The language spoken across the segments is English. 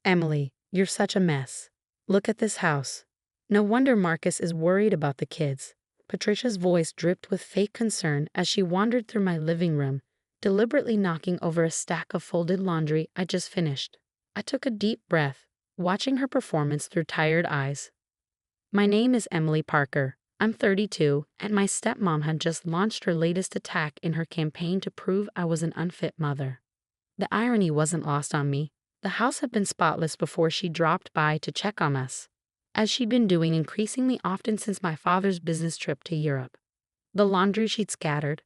Emily, you're such a mess. Look at this house. No wonder Marcus is worried about the kids. Patricia's voice dripped with fake concern as she wandered through my living room, deliberately knocking over a stack of folded laundry I just finished. I took a deep breath, watching her performance through tired eyes. My name is Emily Parker. I'm 32, and my stepmom had just launched her latest attack in her campaign to prove I was an unfit mother. The irony wasn't lost on me. The house had been spotless before she dropped by to check on us, as she'd been doing increasingly often since my father's business trip to Europe. The laundry she'd scattered,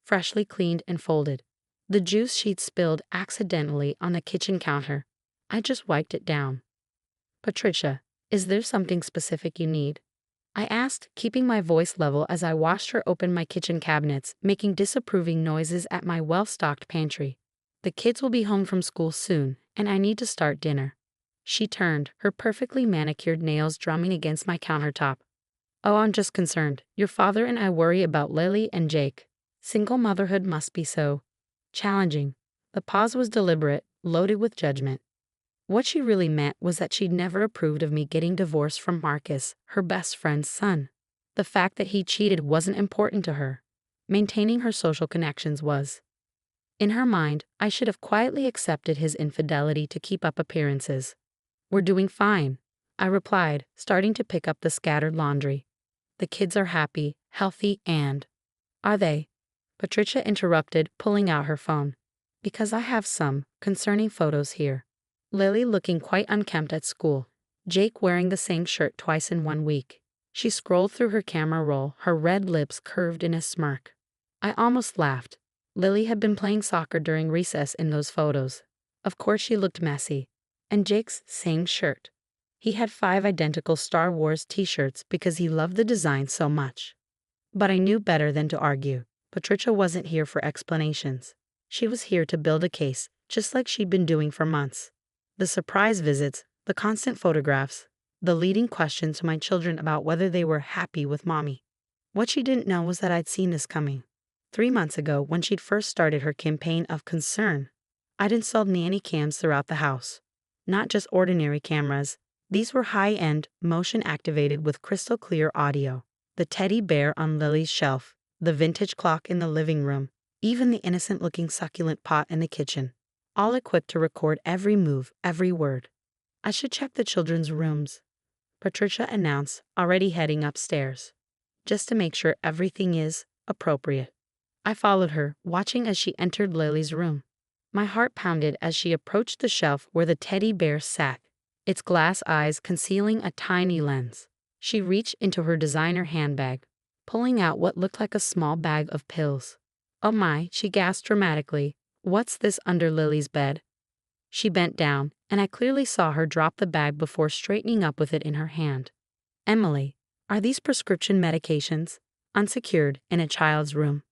freshly cleaned and folded. The juice she'd spilled accidentally on the kitchen counter. I just wiped it down. Patricia, is there something specific you need? I asked, keeping my voice level as I watched her open my kitchen cabinets, making disapproving noises at my well-stocked pantry. The kids will be home from school soon, and I need to start dinner. She turned, her perfectly manicured nails drumming against my countertop. Oh, I'm just concerned. Your father and I worry about Lily and Jake. Single motherhood must be so challenging. The pause was deliberate, loaded with judgment. What she really meant was that she'd never approved of me getting divorced from Marcus, her best friend's son. The fact that he cheated wasn't important to her. Maintaining her social connections was. In her mind, I should have quietly accepted his infidelity to keep up appearances. We're doing fine, I replied, starting to pick up the scattered laundry. The kids are happy, healthy, and… Are they? Patricia interrupted, pulling out her phone. Because I have some concerning photos here. Lily looking quite unkempt at school. Jake wearing the same shirt twice in 1 week. She scrolled through her camera roll, her red lips curved in a smirk. I almost laughed. Lily had been playing soccer during recess in those photos. Of course she looked messy. And Jake's same shirt. He had 5 identical Star Wars t-shirts because he loved the design so much. But I knew better than to argue. Patricia wasn't here for explanations. She was here to build a case, just like she'd been doing for months. The surprise visits, the constant photographs, the leading questions to my children about whether they were happy with mommy. What she didn't know was that I'd seen this coming. 3 months ago, when she'd first started her campaign of concern, I'd installed nanny cams throughout the house. Not just ordinary cameras. These were high-end, motion-activated with crystal-clear audio. The teddy bear on Lily's shelf, the vintage clock in the living room, even the innocent-looking succulent pot in the kitchen. All equipped to record every move, every word. I should check the children's rooms, Patricia announced, already heading upstairs. Just to make sure everything is appropriate. I followed her, watching as she entered Lily's room. My heart pounded as she approached the shelf where the teddy bear sat, its glass eyes concealing a tiny lens. She reached into her designer handbag, pulling out what looked like a small bag of pills. Oh my, she gasped dramatically. What's this under Lily's bed? She bent down, and I clearly saw her drop the bag before straightening up with it in her hand. Emily, are these prescription medications? Unsecured, in a child's room.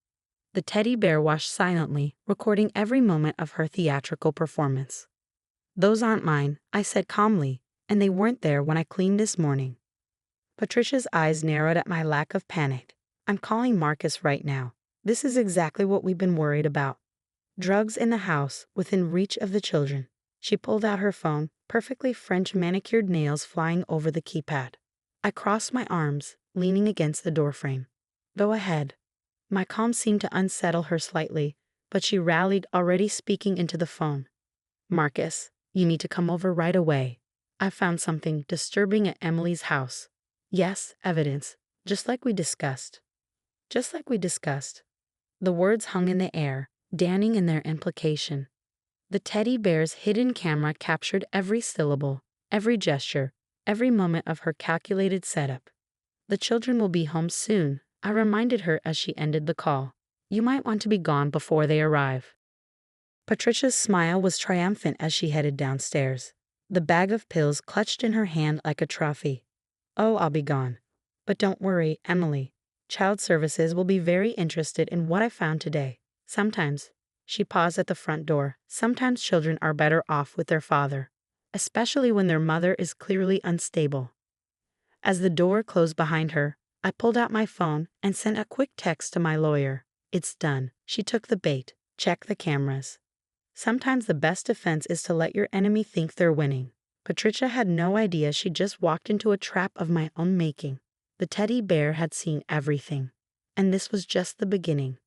The teddy bear watched silently, recording every moment of her theatrical performance. Those aren't mine, I said calmly, and they weren't there when I cleaned this morning. Patricia's eyes narrowed at my lack of panic. I'm calling Marcus right now. This is exactly what we've been worried about. Drugs in the house, within reach of the children. She pulled out her phone, perfectly French manicured nails flying over the keypad. I crossed my arms, leaning against the doorframe. Go ahead. My calm seemed to unsettle her slightly, but she rallied, already speaking into the phone. Marcus, you need to come over right away. I found something disturbing at Emily's house. Yes, evidence, just like we discussed. Just like we discussed. The words hung in the air, damning in their implication. The teddy bear's hidden camera captured every syllable, every gesture, every moment of her calculated setup. The children will be home soon, I reminded her as she ended the call. You might want to be gone before they arrive. Patricia's smile was triumphant as she headed downstairs, the bag of pills clutched in her hand like a trophy. Oh, I'll be gone. But don't worry, Emily. Child Services will be very interested in what I found today. Sometimes, she paused at the front door, sometimes children are better off with their father, especially when their mother is clearly unstable. As the door closed behind her, I pulled out my phone and sent a quick text to my lawyer. It's done. She took the bait. Check the cameras. Sometimes the best defense is to let your enemy think they're winning. Patricia had no idea she just walked into a trap of my own making. The teddy bear had seen everything. And this was just the beginning.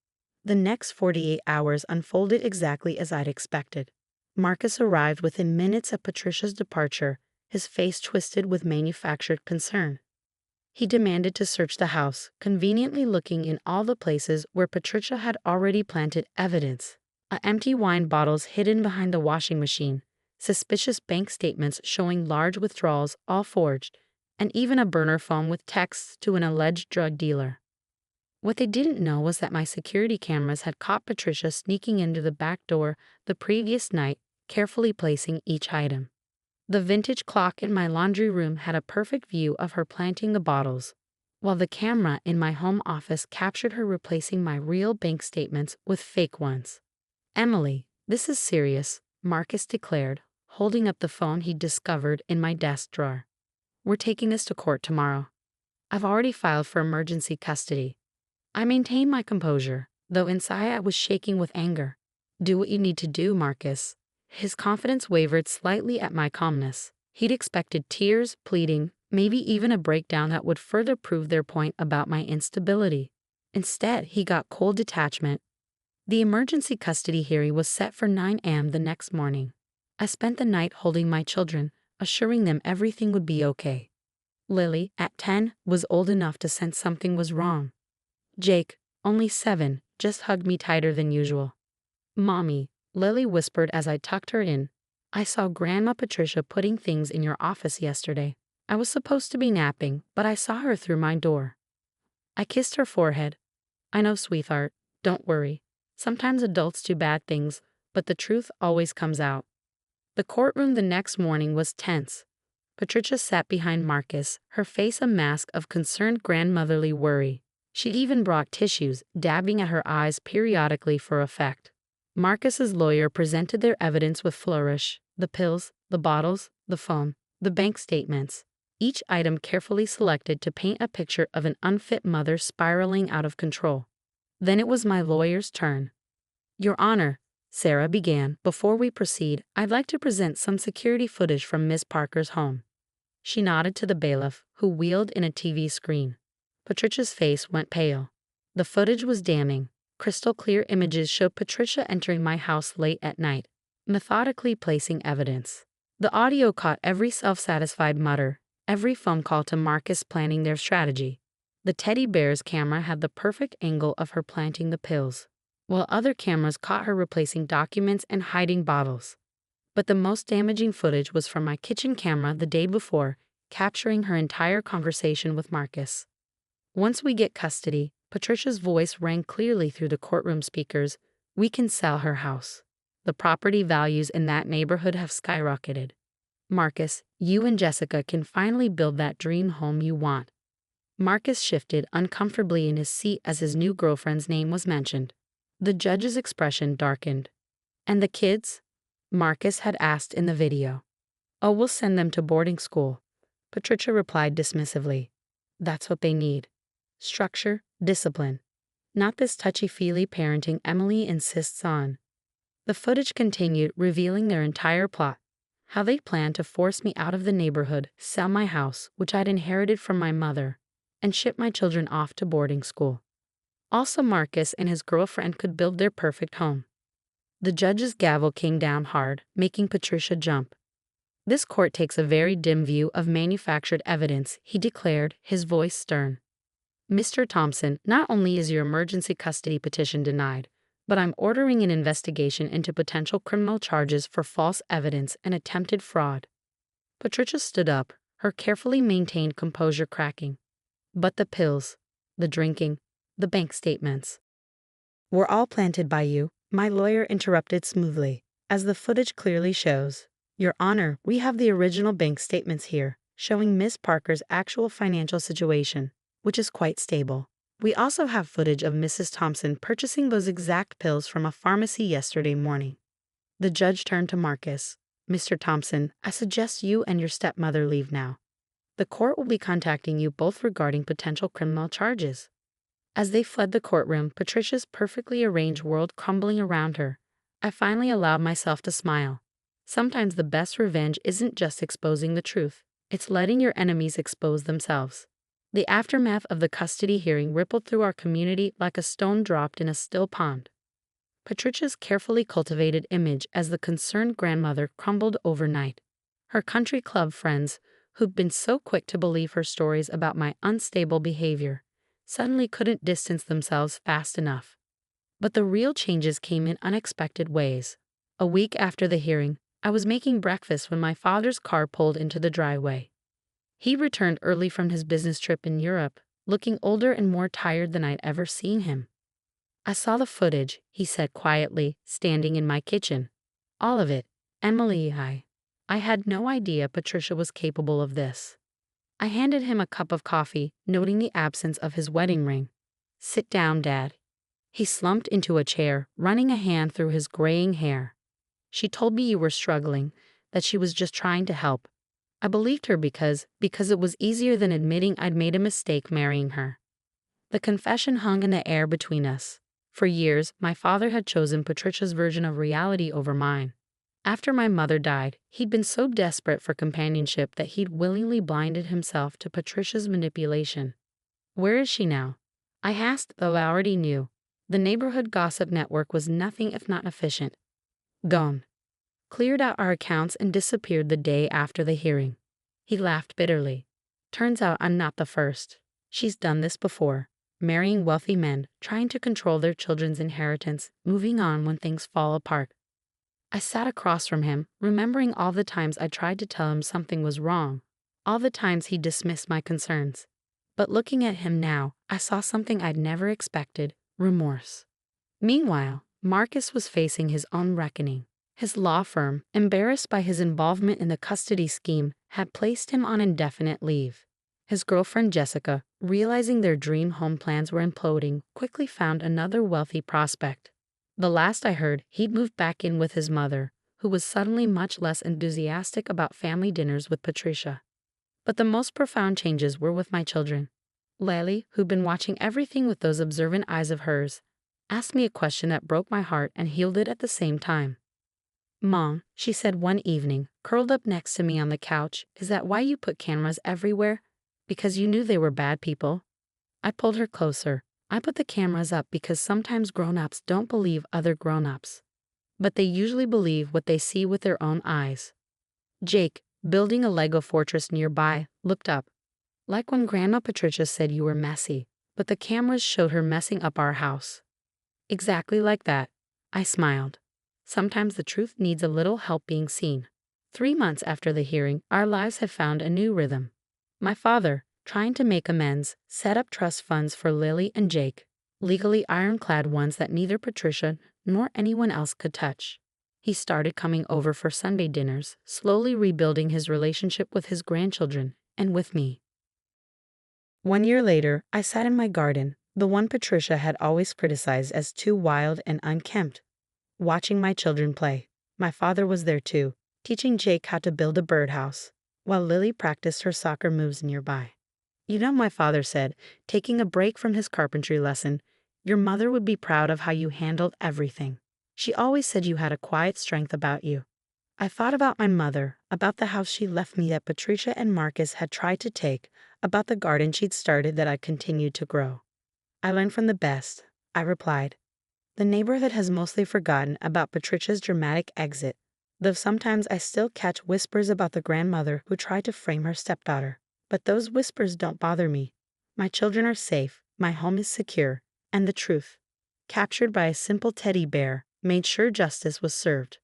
The next 48 hours unfolded exactly as I'd expected. Marcus arrived within minutes of Patricia's departure, his face twisted with manufactured concern. He demanded to search the house, conveniently looking in all the places where Patricia had already planted evidence. Empty wine bottles hidden behind the washing machine, suspicious bank statements showing large withdrawals, all forged, and even a burner phone with texts to an alleged drug dealer. What they didn't know was that my security cameras had caught Patricia sneaking into the back door the previous night, carefully placing each item. The vintage clock in my laundry room had a perfect view of her planting the bottles, while the camera in my home office captured her replacing my real bank statements with fake ones. "Emily, this is serious," Marcus declared, holding up the phone he'd discovered in my desk drawer. "We're taking this to court tomorrow. I've already filed for emergency custody." I maintained my composure, though inside I was shaking with anger. "Do what you need to do, Marcus." His confidence wavered slightly at my calmness. He'd expected tears, pleading, maybe even a breakdown that would further prove their point about my instability. Instead, he got cold detachment. The emergency custody hearing was set for 9 a.m. the next morning. I spent the night holding my children, assuring them everything would be okay. Lily, at 10, was old enough to sense something was wrong. Jake, only 7, just hugged me tighter than usual. "Mommy," Lily whispered as I tucked her in, "I saw Grandma Patricia putting things in your office yesterday. I was supposed to be napping, but I saw her through my door." I kissed her forehead. "I know, sweetheart. Don't worry. Sometimes adults do bad things, but the truth always comes out." The courtroom the next morning was tense. Patricia sat behind Marcus, her face a mask of concerned grandmotherly worry. She'd even brought tissues, dabbing at her eyes periodically for effect. Marcus's lawyer presented their evidence with flourish: the pills, the bottles, the phone, the bank statements, each item carefully selected to paint a picture of an unfit mother spiraling out of control. Then it was my lawyer's turn. "Your Honor," Sarah began, "before we proceed, I'd like to present some security footage from Miss Parker's home." She nodded to the bailiff, who wheeled in a TV screen. Patricia's face went pale. The footage was damning. Crystal clear images showed Patricia entering my house late at night, methodically placing evidence. The audio caught every self-satisfied mutter, every phone call to Marcus planning their strategy. The teddy bear's camera had the perfect angle of her planting the pills, while other cameras caught her replacing documents and hiding bottles. But the most damaging footage was from my kitchen camera the day before, capturing her entire conversation with Marcus. "Once we get custody," Patricia's voice rang clearly through the courtroom speakers, "we can sell her house. The property values in that neighborhood have skyrocketed. Marcus, you and Jessica can finally build that dream home you want." Marcus shifted uncomfortably in his seat as his new girlfriend's name was mentioned. The judge's expression darkened. "And the kids?" Marcus had asked in the video. "Oh, we'll send them to boarding school," Patricia replied dismissively. "That's what they need. Structure, discipline. Not this touchy-feely parenting Emily insists on." The footage continued, revealing their entire plot. How they planned to force me out of the neighborhood, sell my house, which I'd inherited from my mother, and ship my children off to boarding school. Also, Marcus and his girlfriend could build their perfect home. The judge's gavel came down hard, making Patricia jump. "This court takes a very dim view of manufactured evidence," he declared, his voice stern. "Mr. Thompson, not only is your emergency custody petition denied, but I'm ordering an investigation into potential criminal charges for false evidence and attempted fraud." Patricia stood up, her carefully maintained composure cracking. "But the pills, the drinking, the bank statements were all planted by you," my lawyer interrupted smoothly. "As the footage clearly shows, Your Honor, we have the original bank statements here, showing Miss Parker's actual financial situation, which is quite stable. We also have footage of Mrs. Thompson purchasing those exact pills from a pharmacy yesterday morning." The judge turned to Marcus. "Mr. Thompson, I suggest you and your stepmother leave now. The court will be contacting you both regarding potential criminal charges." As they fled the courtroom, Patricia's perfectly arranged world crumbling around her, I finally allowed myself to smile. Sometimes the best revenge isn't just exposing the truth, it's letting your enemies expose themselves. The aftermath of the custody hearing rippled through our community like a stone dropped in a still pond. Patricia's carefully cultivated image as the concerned grandmother crumbled overnight. Her country club friends, who'd been so quick to believe her stories about my unstable behavior, suddenly couldn't distance themselves fast enough. But the real changes came in unexpected ways. A week after the hearing, I was making breakfast when my father's car pulled into the driveway. He returned early from his business trip in Europe, looking older and more tired than I'd ever seen him. "I saw the footage," he said quietly, standing in my kitchen. "All of it, Emily. I had no idea Patricia was capable of this." I handed him a cup of coffee, noting the absence of his wedding ring. "Sit down, Dad." He slumped into a chair, running a hand through his graying hair. "She told me you were struggling, that she was just trying to help. I believed her because it was easier than admitting I'd made a mistake marrying her." The confession hung in the air between us. For years, my father had chosen Patricia's version of reality over mine. After my mother died, he'd been so desperate for companionship that he'd willingly blinded himself to Patricia's manipulation. "Where is she now?" I asked, though I already knew. The neighborhood gossip network was nothing if not efficient. "Gone. Cleared out our accounts and disappeared the day after the hearing." He laughed bitterly. "Turns out I'm not the first. She's done this before. Marrying wealthy men, trying to control their children's inheritance, moving on when things fall apart." I sat across from him, remembering all the times I tried to tell him something was wrong, all the times he dismissed my concerns. But looking at him now, I saw something I'd never expected: remorse. Meanwhile, Marcus was facing his own reckoning. His law firm, embarrassed by his involvement in the custody scheme, had placed him on indefinite leave. His girlfriend Jessica, realizing their dream home plans were imploding, quickly found another wealthy prospect. The last I heard, he'd moved back in with his mother, who was suddenly much less enthusiastic about family dinners with Patricia. But the most profound changes were with my children. Lily, who'd been watching everything with those observant eyes of hers, asked me a question that broke my heart and healed it at the same time. "Mom," she said one evening, curled up next to me on the couch, "is that why you put cameras everywhere? Because you knew they were bad people?" I pulled her closer. "I put the cameras up because sometimes grown-ups don't believe other grown-ups. But they usually believe what they see with their own eyes." Jake, building a Lego fortress nearby, looked up. "Like when Grandma Patricia said you were messy, but the cameras showed her messing up our house." "Exactly like that." I smiled. Sometimes the truth needs a little help being seen. 3 months after the hearing, our lives had found a new rhythm. My father, trying to make amends, set up trust funds for Lily and Jake, legally ironclad ones that neither Patricia nor anyone else could touch. He started coming over for Sunday dinners, slowly rebuilding his relationship with his grandchildren and with me. 1 year later, I sat in my garden, the one Patricia had always criticized as too wild and unkempt, watching my children play. My father was there too, teaching Jake how to build a birdhouse, while Lily practiced her soccer moves nearby. "You know," my father said, taking a break from his carpentry lesson, "your mother would be proud of how you handled everything. She always said you had a quiet strength about you." I thought about my mother, about the house she left me that Patricia and Marcus had tried to take, about the garden she'd started that I continued to grow. "I learned from the best," I replied. The neighborhood has mostly forgotten about Patricia's dramatic exit, though sometimes I still catch whispers about the grandmother who tried to frame her stepdaughter. But those whispers don't bother me. My children are safe, my home is secure, and the truth, captured by a simple teddy bear, made sure justice was served.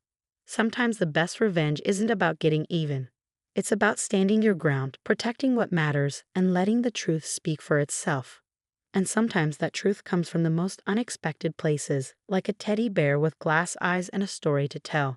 Sometimes the best revenge isn't about getting even. It's about standing your ground, protecting what matters, and letting the truth speak for itself. And sometimes that truth comes from the most unexpected places, like a teddy bear with glass eyes and a story to tell.